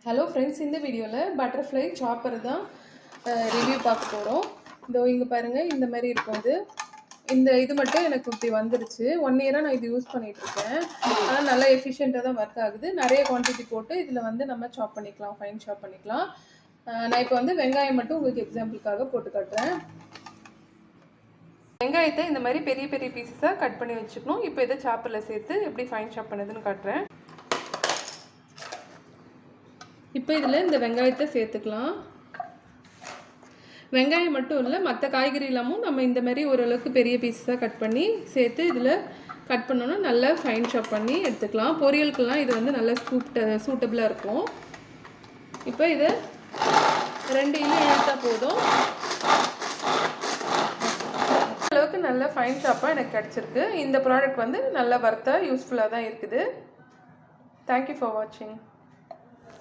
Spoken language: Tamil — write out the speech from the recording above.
ஹலோ ஃப்ரெண்ட்ஸ், இந்த வீடியோவில் பட்டர்ஃப்ளை சாப்பர் தான் ரிவ்யூ பார்க்க போகிறோம். இங்கே பாருங்கள், இந்த மாதிரி இருக்கும். இது மட்டும் எனக்கு இப்படி வந்துருச்சு. 1 இயராக நான் இது யூஸ் பண்ணிகிட்ருக்கேன். ஆனால் நல்லா எஃபிஷியண்ட்டாக தான் ஒர்க் ஆகுது. நிறைய குவான்டிட்டி போட்டு இதில் நம்ம சாப் பண்ணிக்கலாம், ஃபைன் சாப் பண்ணிக்கலாம். நான் இப்போ வெங்காயம் மட்டும் உங்களுக்கு எக்ஸாம்பிளுக்காக போட்டு காட்டுறேன். வெங்காயத்தை இந்த மாதிரி பெரிய பெரிய பீசஸாக கட் பண்ணி வச்சுக்கணும். இப்போ இதை சாப்பரில் சேர்த்து எப்படி ஃபைன் சாப் பண்ணுதுன்னு காட்டுறேன். இப்போ இதில் இந்த வெங்காயத்தை சேர்த்துக்கலாம். வெங்காயம் மட்டும் இல்லை, மற்ற காய்கறி எல்லாமும் நம்ம இந்த மாதிரி ஓரளவுக்கு பெரிய பீஸஸாக கட் பண்ணி சேர்த்து இதில் கட் பண்ணோன்னா நல்லா ஃபைன் சாப் பண்ணி எடுத்துக்கலாம். பொரியலுக்கெல்லாம் இது நல்லா சூட்டபிளாக இருக்கும். இப்போ இதை 2 இலை இழுத்தா போதும். அளவுக்கு நல்ல ஃபைன் சாப்பாக எனக்கு கிடச்சிருக்கு. இந்த ப்ராடக்ட் நல்ல வர்த்தாக யூஸ்ஃபுல்லாக தான் இருக்குது. தேங்க்யூ ஃபார் வாட்சிங்.